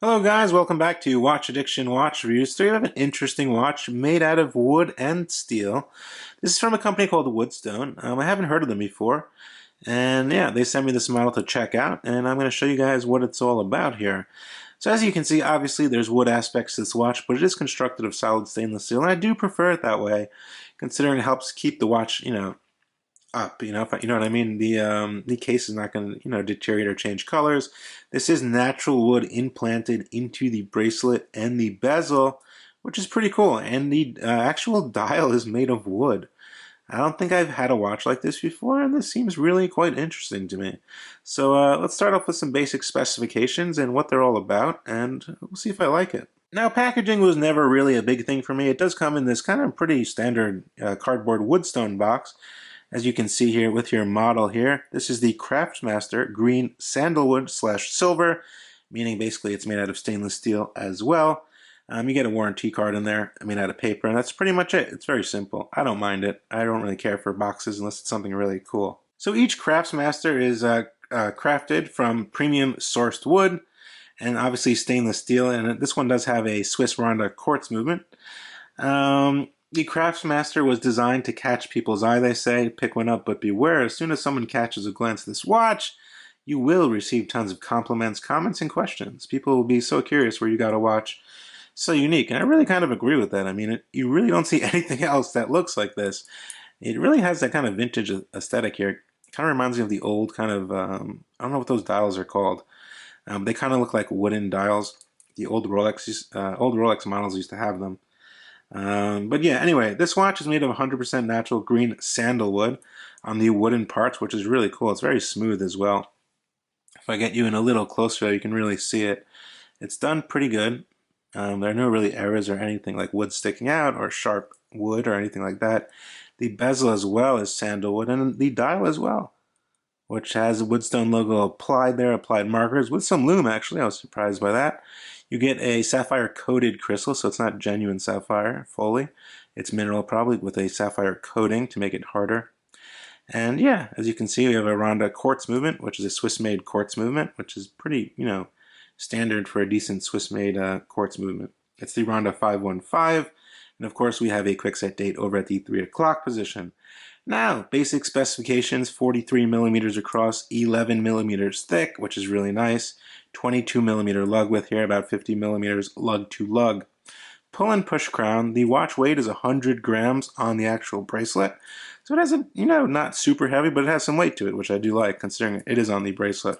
Hello guys, welcome back to Watch Addiction Watch Reviews. Today we have an interesting watch made out of wood and steel. This is from a company called Woodstone. I haven't heard of them before. And yeah, they sent me this model to check out, and I'm going to show you guys what it's all about here. So as you can see, obviously there's wood aspects to this watch, but it is constructed of solid stainless steel, and I do prefer it that way, considering it helps keep the watch, up, if you know what I mean. The case is not going to, deteriorate or change colors. This is natural wood implanted into the bracelet and the bezel, which is pretty cool. And the actual dial is made of wood. I don't think I've had a watch like this before, and this seems really quite interesting to me. So let's start off with some basic specifications and what they're all about, and we'll see if I like it. Now, packaging was never really a big thing for me. It does come in this kind of pretty standard cardboard Woodstone box. As you can see here with your model here, this is the Craftsmaster green sandalwood / silver, meaning basically it's made out of stainless steel as well. You get a warranty card in there, made out of paper, and that's pretty much it. It's very simple. I don't mind it. I don't really care for boxes unless it's something really cool. So each Craftsmaster is crafted from premium sourced wood, and obviously stainless steel, and this one does have a Swiss Ronda quartz movement. The Craftsmaster was designed to catch people's eye, they say. Pick one up, but beware. As soon as someone catches a glance at this watch, you will receive tons of compliments, comments, and questions. People will be so curious where you got a watch so unique. And I really kind of agree with that. You really don't see anything else that looks like this. It really has that kind of vintage aesthetic here. It kind of reminds me of the old kind of, I don't know what those dials are called. They kind of look like wooden dials. The old Rolex models used to have them. But yeah, anyway, this watch is made of 100% natural green sandalwood on the wooden parts, which is really cool. It's very smooth as well. If I get you in a little closer, you can really see it. It's done pretty good. There are no really errors or anything like wood sticking out or sharp wood or anything like that. The bezel as well is sandalwood, and the dial as well, which has the Woodstone logo applied there, applied markers with some lume actually. I was surprised by that. You get a sapphire coated crystal, so it's not genuine sapphire fully. It's mineral probably with a sapphire coating to make it harder. And yeah, as you can see, we have a Ronda quartz movement, which is a Swiss-made quartz movement, which is pretty, standard for a decent Swiss-made quartz movement. It's the Ronda 515, and of course we have a quick set date over at the 3 o'clock position. Now, basic specifications: 43 millimeters across, 11 millimeters thick, which is really nice. 22 millimeter lug width here, about 50 millimeters lug to lug. Pull and push crown. The watch weight is 100 grams on the actual bracelet. So it has a, not super heavy, but it has some weight to it, which I do like, considering it is on the bracelet.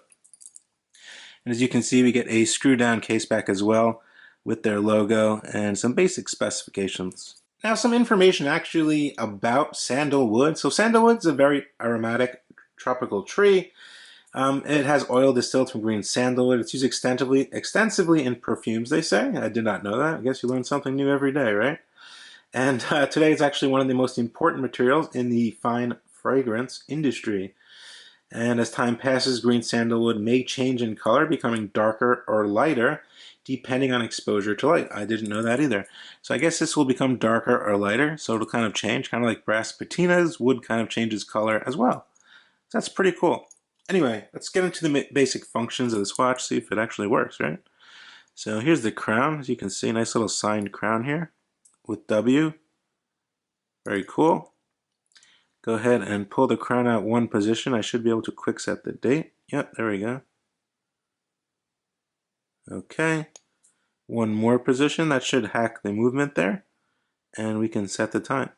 And as you can see, we get a screw down case back as well with their logo and some basic specifications. Now, some information actually about sandalwood. So sandalwood is a very aromatic tropical tree. It has oil distilled from green sandalwood. It's used extensively in perfumes, they say. I did not know that. I guess you learn something new every day, right? And today it's actually one of the most important materials in the fine fragrance industry. And as time passes, green sandalwood may change in color, becoming darker or lighter, depending on exposure to light. I didn't know that either. So I guess this will become darker or lighter, so it'll kind of change, kind of like brass patinas. Wood kind of changes color as well. So that's pretty cool. Anyway, let's get into the basic functions of this watch, see if it actually works, right? So here's the crown. As you can see, nice little signed crown here with W. Very cool. Go ahead and pull the crown out one position. I should be able to quick set the date. Yep, there we go. Okay. One more position. That should hack the movement there. And we can set the time.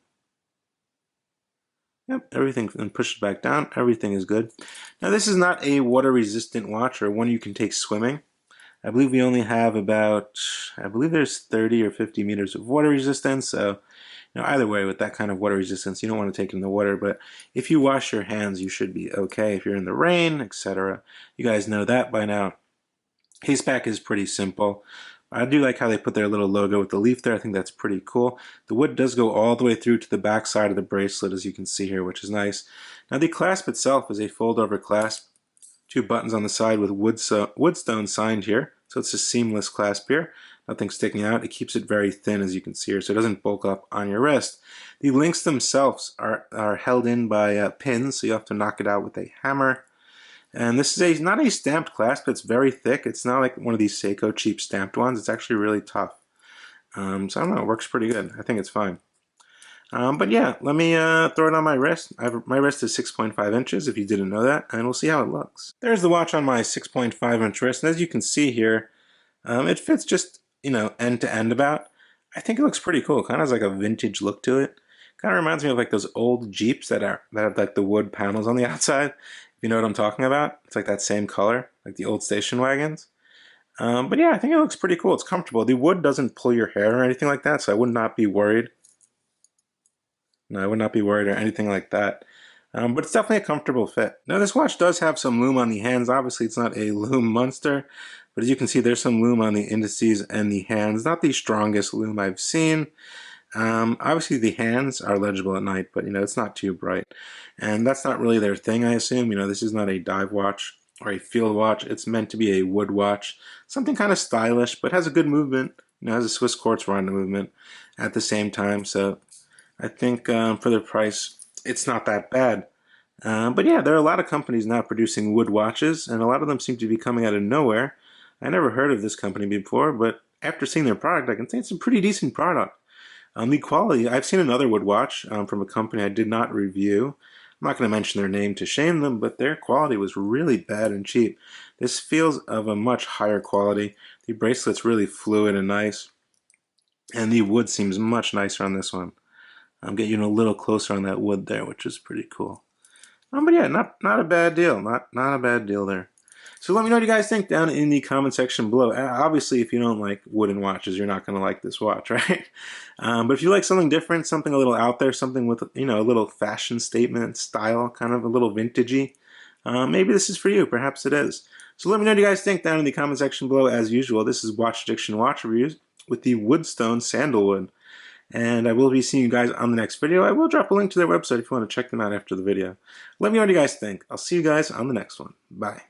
Yep, everything, and push it back down. Everything is good. Now, this is not a water-resistant watch or one you can take swimming. I believe we only have about, I believe there's 30 or 50 meters of water resistance. So, either way, with that kind of water resistance, you don't want to take it in the water. But if you wash your hands, you should be okay. If you're in the rain, etc., you guys know that by now. Case back is pretty simple. I do like how they put their little logo with the leaf there. I think that's pretty cool. The wood does go all the way through to the back side of the bracelet, as you can see here, which is nice. Now, the clasp itself is a fold-over clasp. 2 buttons on the side with Woodstone signed here. So it's a seamless clasp here. Nothing sticking out. It keeps it very thin, as you can see here, so it doesn't bulk up on your wrist. The links themselves are held in by pins, so you have to knock it out with a hammer. And this is not a stamped clasp, it's very thick. It's not like one of these Seiko cheap stamped ones. It's actually really tough. So I don't know, it works pretty good. I think it's fine. But yeah, let me throw it on my wrist. My wrist is 6.5 inches, if you didn't know that, and we'll see how it looks. There's the watch on my 6.5 inch wrist, and as you can see here, it fits just, end to end about. I think it looks pretty cool. It kind of has like a vintage look to it. Kind of reminds me of like those old Jeeps that have like the wood panels on the outside. If you know what I'm talking about, it's like that same color, like the old station wagons. But yeah, I think it looks pretty cool. It's comfortable. The wood doesn't pull your hair or anything like that, so I would not be worried. No, I would not be worried or anything like that. But it's definitely a comfortable fit. Now this watch does have some loom on the hands. Obviously it's not a loom monster, but as you can see there's some loom on the indices and the hands. Not the strongest loom I've seen. Obviously the hands are legible at night, but it's not too bright. And that's not really their thing, I assume. This is not a dive watch or a field watch. It's meant to be a wood watch. Something kind of stylish, but has a good movement. Has a Swiss quartz round movement at the same time. So I think for the price, it's not that bad. But yeah, there are a lot of companies now producing wood watches, and a lot of them seem to be coming out of nowhere. I never heard of this company before, but after seeing their product, I can say it's a pretty decent product. The quality, I've seen another wood watch from a company I did not review. I'm not going to mention their name to shame them, but their quality was really bad and cheap. This feels of a much higher quality. The bracelet's really fluid and nice, and the wood seems much nicer on this one. I'm getting a little closer on that wood there, which is pretty cool. But yeah, not a bad deal. Not a bad deal there. So let me know what you guys think down in the comment section below. Obviously, if you don't like wooden watches, you're not going to like this watch, right? But if you like something different, something a little out there, something with a little fashion statement style, kind of a little vintagey, maybe this is for you. Perhaps it is. So let me know what you guys think down in the comment section below. As usual, this is Watch Addiction Watch Reviews with the Woodstone Sandalwood. And I will be seeing you guys on the next video. I will drop a link to their website if you want to check them out after the video. Let me know what you guys think. I'll see you guys on the next one. Bye.